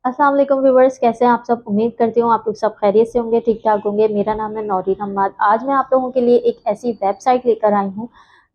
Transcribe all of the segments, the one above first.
अस्सलाम वालेकुम व्यूवर्स, कैसे हैं आप सब। उम्मीद करती हूँ आप लोग सब खैरियत से होंगे, ठीक ठाक होंगे। मेरा नाम है नौरीन अहमद। आज मैं आप लोगों के लिए एक ऐसी वेबसाइट लेकर आई हूँ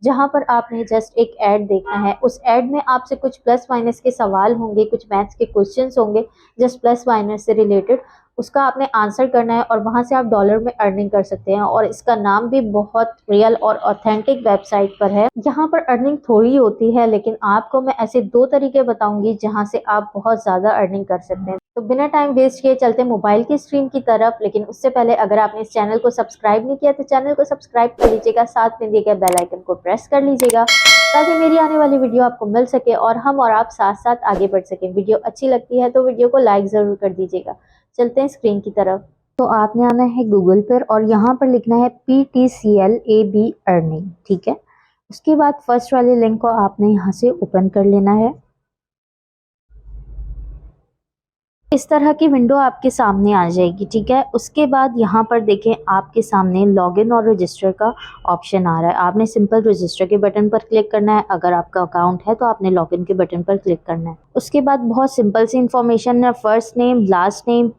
जहाँ पर आपने जस्ट एक ऐड देखना है। उस ऐड में आपसे कुछ प्लस माइनस के सवाल होंगे, कुछ मैथ्स के क्वेश्चंस होंगे जस्ट प्लस माइनस से रिलेटेड। उसका आपने आंसर करना है और वहाँ से आप डॉलर में अर्निंग कर सकते हैं। और इसका नाम भी बहुत रियल और ऑथेंटिक वेबसाइट पर है। यहाँ पर अर्निंग थोड़ी होती है, लेकिन आपको मैं ऐसे दो तरीके बताऊंगी जहाँ से आप बहुत ज़्यादा अर्निंग कर सकते हैं। तो बिना टाइम वेस्ट किए चलते मोबाइल की स्क्रीन की तरफ। लेकिन उससे पहले अगर आपने इस चैनल को सब्सक्राइब नहीं किया तो चैनल को सब्सक्राइब कर लीजिएगा, साथ में दिए गए बेल आइकन को प्रेस कर लीजिएगा ताकि मेरी आने वाली वीडियो आपको मिल सके और हम और आप साथ साथ आगे बढ़ सकें। वीडियो अच्छी लगती है तो वीडियो को लाइक ज़रूर कर दीजिएगा। चलते हैं स्क्रीन की तरफ। तो आपने आना है गूगल पर और यहाँ पर लिखना है PTCLAB अर्निंग, ठीक है। उसके बाद फर्स्ट वाले लिंक को आपने यहाँ से ओपन कर लेना है। इस तरह की विंडो आपके सामने आ जाएगी, ठीक है। उसके बाद यहाँ पर देखें आपके सामने लॉगिन और रजिस्टर का ऑप्शन आ रहा है। आपने सिंपल रजिस्टर के बटन पर क्लिक करना है। अगर आपका अकाउंट है तो आपने लॉगिन के बटन पर क्लिक करना है। उसके बाद बहुत सिंपल सी इंफॉर्मेशन है, फर्स्ट नेम लास्ट नेम।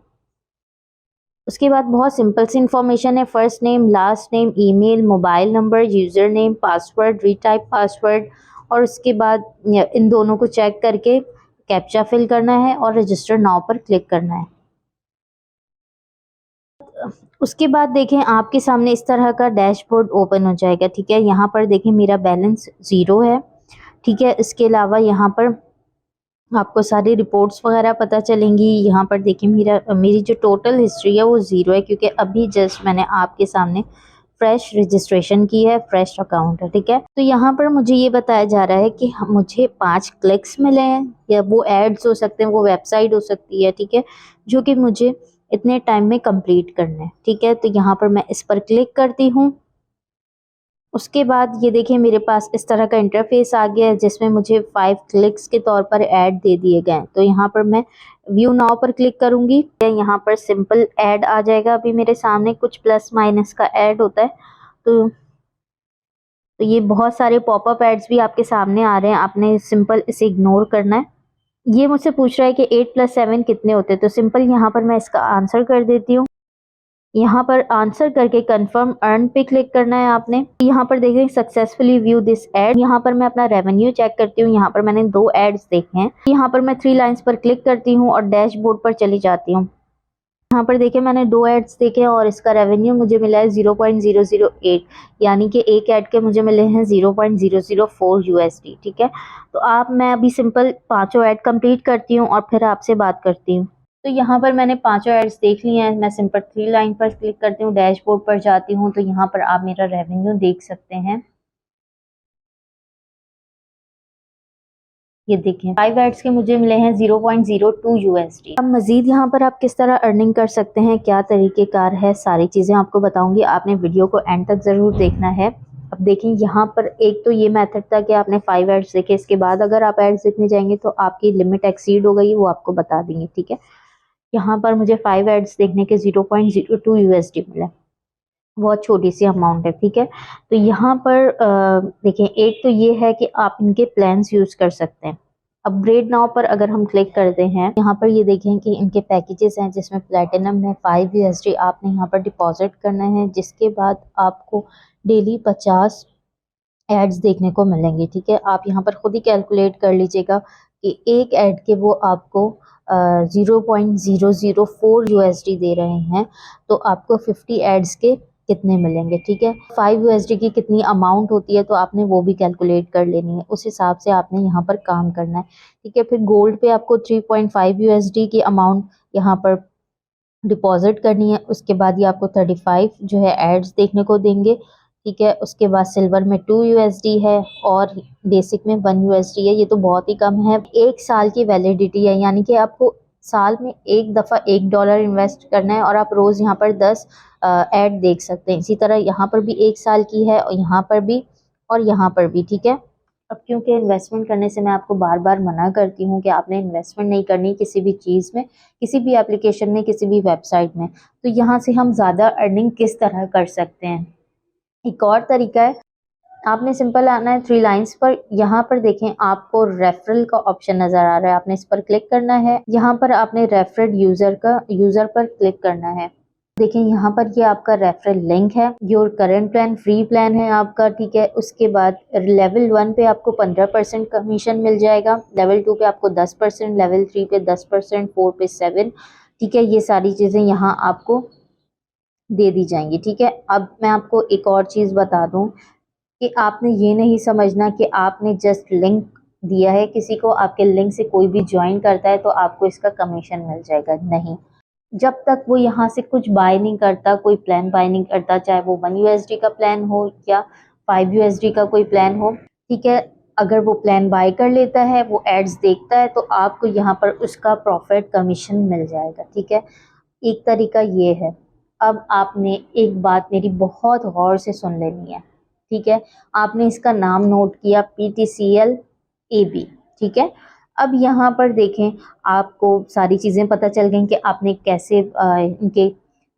उसके बाद बहुत सिंपल सी इंफॉर्मेशन है, first name last name, email, mobile number, user name, password, retype password. और उसके बाद इन दोनों को चेक करके कैप्चा फिल करना है और रजिस्टर नाउ पर क्लिक करना है। उसके बाद देखें आपके सामने इस तरह का डैशबोर्ड ओपन हो जाएगा, ठीक है। यहाँ पर देखें मेरा बैलेंस 0 है, ठीक है। इसके अलावा यहाँ पर आपको सारी रिपोर्ट्स वगैरह पता चलेंगी। यहाँ पर देखिए मेरी जो टोटल हिस्ट्री है वो 0 है, क्योंकि अभी जस्ट मैंने आपके सामने फ्रेश रजिस्ट्रेशन की है, फ्रेश अकाउंट है, ठीक है। तो यहाँ पर मुझे ये बताया जा रहा है कि मुझे 5 क्लिक्स मिले हैं, या वो एड्स हो सकते हैं, वो वेबसाइट हो सकती है, ठीक है, जो कि मुझे इतने टाइम में कंप्लीट करना है, ठीक है। तो यहाँ पर मैं इस पर क्लिक करती हूँ। उसके बाद ये देखिए मेरे पास इस तरह का इंटरफेस आ गया है जिसमें मुझे 5 क्लिक्स के तौर पर ऐड दे दिए गए हैं। तो यहाँ पर मैं व्यू नाउ पर क्लिक करूंगी। यहाँ पर सिंपल ऐड आ जाएगा। अभी मेरे सामने कुछ प्लस माइनस का ऐड होता है, तो ये बहुत सारे पॉपअप एड्स भी आपके सामने आ रहे हैं। आपने सिंपल इसे इग्नोर करना है। ये मुझसे पूछ रहा है कि 8 + 7 कितने होते हैं, तो सिंपल यहाँ पर मैं इसका आंसर कर देती हूँ। यहाँ पर आंसर करके कंफर्म अर्न पे क्लिक करना है आपने। यहाँ पर देखें सक्सेसफुली व्यू दिस एड। यहाँ पर मैं अपना रेवेन्यू चेक करती हूँ। यहाँ पर मैंने 2 एड्स देखे हैं। यहाँ पर मैं 3 लाइंस पर क्लिक करती हूँ और डैशबोर्ड पर चली जाती हूँ। यहाँ पर देखिए मैंने 2 एड्स देखे हैं और इसका रेवेन्यू मुझे मिला है 0.008, यानी कि एक ऐड के मुझे मिले हैं 0.004 USD, ठीक है। तो मैं अभी सिंपल 5 ऐड कंप्लीट करती हूँ और फिर आपसे बात करती हूँ। तो यहाँ पर मैंने 5 एड्स देख लिए हैं। मैं सिंपल 3 लाइन पर क्लिक करती हूँ, डैशबोर्ड पर जाती हूँ, तो यहाँ पर आप मेरा रेवेन्यू देख सकते हैं। ये देखें 5 एड्स के मुझे मिले हैं 0.02 USD। अब मजीद यहाँ पर आप किस तरह अर्निंग कर सकते हैं, क्या तरीक़ेकार है, सारी चीज़ें आपको बताऊंगी। आपने वीडियो को एंड तक ज़रूर देखना है। अब देखें यहाँ पर एक तो ये मेथड था कि आपने 5 एड्स देखे, इसके बाद अगर आप एड्स देखने जाएंगे तो आपकी लिमिट एक्सीड हो गई, वो आपको बता देंगे, ठीक है। यहाँ पर मुझे 5 एड्स देखने के 0.02 USD मिला, बहुत छोटी सी अमाउंट है, ठीक है। तो यहाँ पर देखें एक तो ये है कि आप इनके प्लान्स यूज़ कर सकते हैं। अपग्रेड नाउ पर अगर हम क्लिक करते हैं, यहाँ पर ये देखें कि इनके पैकेजेस हैं जिसमें प्लेटिनम में 5 USD आपने यहाँ पर डिपॉजिट करना है, जिसके बाद आपको डेली 50 एड्स देखने को मिलेंगे, ठीक है। आप यहाँ पर खुद ही कैलकुलेट कर लीजिएगा कि एक ऐड के वो आपको 0.004 USD दे रहे हैं, तो आपको 50 एड्स के कितने मिलेंगे, ठीक है। 5 USD की कितनी अमाउंट होती है तो आपने वो भी कैलकुलेट कर लेनी है। उस हिसाब से आपने यहाँ पर काम करना है, ठीक है। फिर गोल्ड पे आपको 3.5 USD की अमाउंट यहाँ पर डिपॉजिट करनी है। उसके बाद ये आपको 35 जो है एड्स देखने को देंगे, ठीक है। उसके बाद सिल्वर में 2 USD है और बेसिक में 1 USD है। ये तो बहुत ही कम है। 1 साल की वैलिडिटी है, यानी कि आपको साल में एक दफ़ा $1 इन्वेस्ट करना है और आप रोज़ यहाँ पर 10 ऐड देख सकते हैं। इसी तरह यहाँ पर भी 1 साल की है और यहाँ पर भी और यहाँ पर भी, ठीक है। अब क्योंकि इन्वेस्टमेंट करने से मैं आपको बार बार मना करती हूँ कि आपने इन्वेस्टमेंट नहीं करनी किसी भी चीज़ में, किसी भी एप्लीकेशन में, किसी भी वेबसाइट में। तो यहाँ से हम ज़्यादा अर्निंग किस तरह कर सकते हैं, एक और तरीका है आपने सिंपल आना है 3 लाइंस पर। यहाँ पर देखें आपको रेफरल का ऑप्शन नजर आ रहा है, आपने इस पर क्लिक करना है। यहाँ पर आपने रेफरेड यूजर पर क्लिक करना है। देखें यहाँ पर ये आपका रेफरल लिंक है। Your current plan free plan है आपका, ठीक है। उसके बाद लेवल 1 पे आपको 15% कमीशन मिल जाएगा, लेवल 2 पे आपको 10%, लेवल 3 पे 10%, 4 पे 7, ठीक है। ये सारी चीज़ें यहाँ आपको दे दी जाएंगी, ठीक है। अब मैं आपको एक और चीज़ बता दूँ कि आपने ये नहीं समझना कि आपने जस्ट लिंक दिया है किसी को, आपके लिंक से कोई भी ज्वाइन करता है तो आपको इसका कमीशन मिल जाएगा। नहीं, जब तक वो यहाँ से कुछ बाय नहीं करता, कोई प्लान बाय नहीं करता, चाहे वो 1 USD का प्लान हो या 5 USD का कोई प्लान हो, ठीक है। अगर वो प्लान बाय कर लेता है, वो एड्स देखता है, तो आपको यहाँ पर उसका प्रॉफिट कमीशन मिल जाएगा, ठीक है। एक तरीका ये है। अब आपने एक बात मेरी बहुत गौर से सुन लेनी है, ठीक है। आपने इसका नाम नोट किया, PTCL AB, ठीक है। अब यहाँ पर देखें, आपको सारी चीज़ें पता चल गई कि आपने कैसे इनके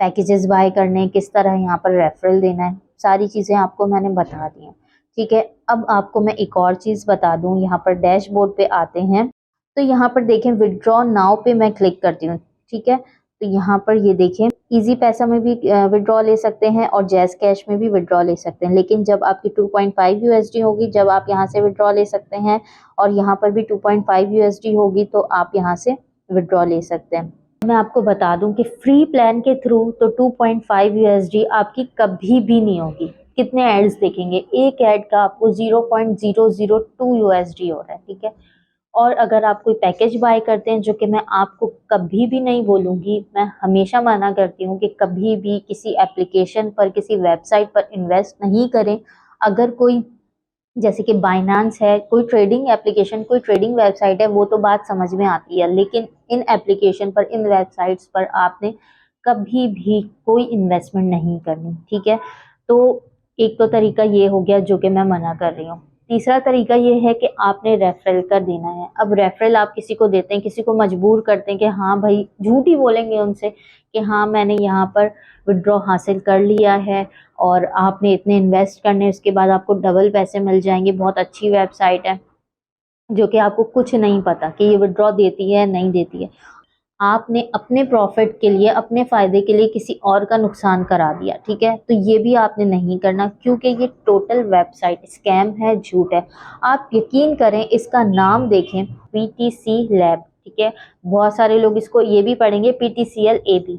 पैकेजेस बाय करने हैं, किस तरह यहाँ पर रेफरल देना है, सारी चीज़ें आपको मैंने बता दी हैं, ठीक है। अब आपको मैं एक और चीज़ बता दूँ, यहाँ पर डैशबोर्ड पे आते हैं तो यहाँ पर देखें विड्रॉ नाउ पे मैं क्लिक करती हूँ, ठीक है। तो यहाँ पर ये देखें इजी पैसा में भी विड्रॉ ले सकते हैं और जैज़ कैश में भी विड्रॉ ले सकते हैं, लेकिन जब आपकी 2.5 USD होगी जब आप यहाँ से विड्रॉ ले सकते हैं, और यहाँ पर भी 2.5 USD होगी तो आप यहाँ से विड्रॉ ले सकते हैं। मैं आपको बता दूं कि फ्री प्लान के थ्रू तो 2.5 USD आपकी कभी भी नहीं होगी। कितने एड्स देखेंगे, एक ऐड का आपको 0.002 USD हो रहा है, ठीक है। और अगर आप कोई पैकेज बाय करते हैं, जो कि मैं आपको कभी भी नहीं बोलूँगी, मैं हमेशा मना करती हूँ कि कभी भी किसी एप्लीकेशन पर, किसी वेबसाइट पर इन्वेस्ट नहीं करें। अगर कोई, जैसे कि बाइनांस है, कोई ट्रेडिंग एप्लीकेशन, कोई ट्रेडिंग वेबसाइट है, वो तो बात समझ में आती है, लेकिन इन एप्लीकेशन पर, इन वेबसाइट्स पर आपने कभी भी कोई इन्वेस्टमेंट नहीं करनी, ठीक है। तो एक तो तरीका ये हो गया जो कि मैं मना कर रही हूँ। तीसरा तरीका ये है कि आपने रेफरल कर देना है। अब रेफरल आप किसी को देते हैं, किसी को मजबूर करते हैं कि हाँ भाई, झूठ ही बोलेंगे उनसे कि हाँ मैंने यहाँ पर विड्रॉ हासिल कर लिया है और आपने इतने इन्वेस्ट करने, उसके बाद आपको डबल पैसे मिल जाएंगे, बहुत अच्छी वेबसाइट है, जो कि आपको कुछ नहीं पता कि ये विड्रॉ देती है नहीं देती है। आपने अपने प्रॉफिट के लिए, अपने फ़ायदे के लिए किसी और का नुकसान करा दिया, ठीक है। तो ये भी आपने नहीं करना, क्योंकि ये टोटल वेबसाइट स्कैम है, झूठ है। आप यकीन करें, इसका नाम देखें, PTC लैब, ठीक है। बहुत सारे लोग इसको ये भी पढ़ेंगे PTCL AB,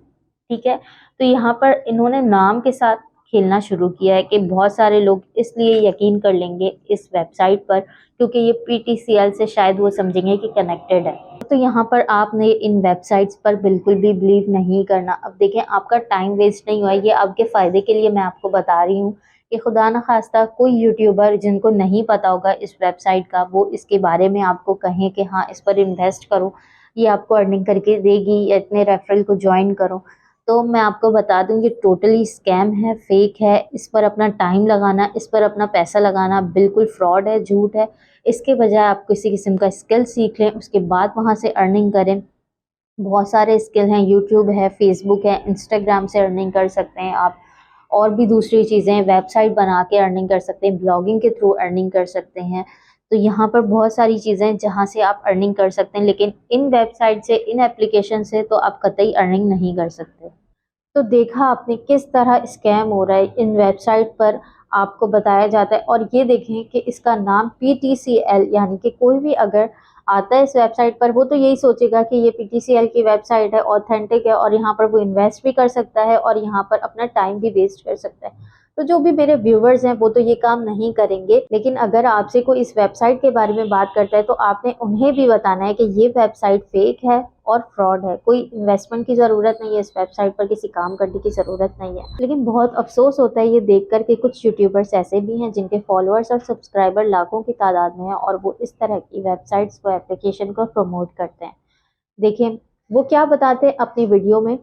ठीक है। तो यहाँ पर इन्होंने नाम के साथ खेलना शुरू किया है कि बहुत सारे लोग इसलिए यकीन कर लेंगे इस वेबसाइट पर क्योंकि ये PTCL से शायद वो समझेंगे कि कनेक्टेड है। तो यहाँ पर आपने इन वेबसाइट्स पर बिल्कुल भी बिलीव नहीं करना। अब देखें, आपका टाइम वेस्ट नहीं हुआ, ये आपके फ़ायदे के लिए मैं आपको बता रही हूँ कि खुदा न खास्ता कोई यूट्यूबर जिनको नहीं पता होगा इस वेबसाइट का, वो इसके बारे में आपको कहें कि हाँ इस पर इन्वेस्ट करो, ये आपको अर्निंग करके देगी, या इतने रेफरल को ज्वाइन करो। तो मैं आपको बता दूं ये टोटली स्कैम है, फेक है। इस पर अपना टाइम लगाना, इस पर अपना पैसा लगाना बिल्कुल फ्रॉड है, झूठ है। इसके बजाय आप किसी किस्म का स्किल सीख लें, उसके बाद वहाँ से अर्निंग करें। बहुत सारे स्किल हैं, यूट्यूब है, फेसबुक है, इंस्टाग्राम से अर्निंग कर सकते हैं आप। और भी दूसरी चीज़ें, वेबसाइट बना के अर्निंग कर सकते हैं, ब्लॉगिंग के थ्रू अर्निंग कर सकते हैं। तो यहाँ पर बहुत सारी चीज़ें हैं जहाँ से आप अर्निंग कर सकते हैं, लेकिन इन वेबसाइट से, इन एप्लीकेशन से तो आप कतई अर्निंग नहीं कर सकते। तो देखा आपने किस तरह स्कैम हो रहा है इन वेबसाइट पर, आपको बताया जाता है। और ये देखें कि इसका नाम PTCL, यानी कि कोई भी अगर आता है इस वेबसाइट पर, वो तो यही सोचेगा कि ये PTCL की वेबसाइट है, ऑथेंटिक है, और यहाँ पर वो इन्वेस्ट भी कर सकता है और यहाँ पर अपना टाइम भी वेस्ट कर सकता है। तो जो भी मेरे व्यूवर्स हैं वो तो ये काम नहीं करेंगे, लेकिन अगर आपसे कोई इस वेबसाइट के बारे में बात करता है तो आपने उन्हें भी बताना है कि ये वेबसाइट फेक है और फ्रॉड है। कोई इन्वेस्टमेंट की ज़रूरत नहीं है इस वेबसाइट पर, किसी काम करने की ज़रूरत नहीं है। लेकिन बहुत अफसोस होता है ये देखकर कि कुछ यूट्यूबर्स ऐसे भी हैं जिनके फॉलोअर्स और सब्सक्राइबर लाखों की तादाद में है और वो इस तरह की वेबसाइट्स को, एप्लीकेशन को प्रमोट करते हैं। देखिए वो क्या बताते हैं अपनी वीडियो में,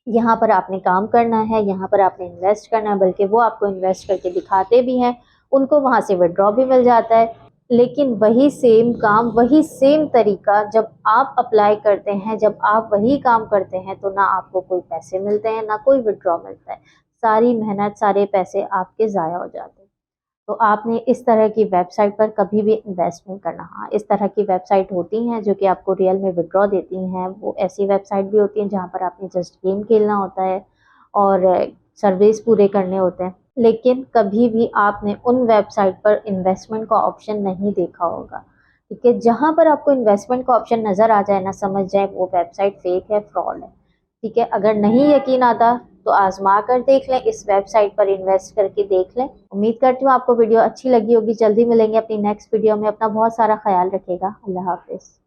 यहाँ पर आपने काम करना है, यहाँ पर आपने इन्वेस्ट करना है, बल्कि वो आपको इन्वेस्ट करके दिखाते भी हैं, उनको वहाँ से विड्रॉ भी मिल जाता है। लेकिन वही सेम काम, वही सेम तरीका जब आप अप्लाई करते हैं, जब आप वही काम करते हैं, तो ना आपको कोई पैसे मिलते हैं, ना कोई विड्रॉ मिलता है। सारी मेहनत, सारे पैसे आपके ज़ाया हो जाते हैं। तो आपने इस तरह की वेबसाइट पर कभी भी इन्वेस्ट नहीं करना। हाँ, इस तरह की वेबसाइट होती हैं जो कि आपको रियल में विड्रॉ देती हैं, वो ऐसी वेबसाइट भी होती हैं जहाँ पर आपने जस्ट गेम खेलना होता है और सर्विस पूरे करने होते हैं। लेकिन कभी भी आपने उन वेबसाइट पर इन्वेस्टमेंट का ऑप्शन नहीं देखा होगा, ठीक है। जहाँ पर आपको इन्वेस्टमेंट का ऑप्शन नज़र आ जाए ना, समझ जाए वो वेबसाइट फेक है, फ्रॉड है, ठीक है। अगर नहीं यकीन आता तो आजमा कर देख लें, इस वेबसाइट पर इन्वेस्ट करके देख लें। उम्मीद करती हूँ आपको वीडियो अच्छी लगी होगी। जल्दी मिलेंगे अपनी नेक्स्ट वीडियो में। अपना बहुत सारा ख्याल रखिएगा। अल्लाह हाफिज़।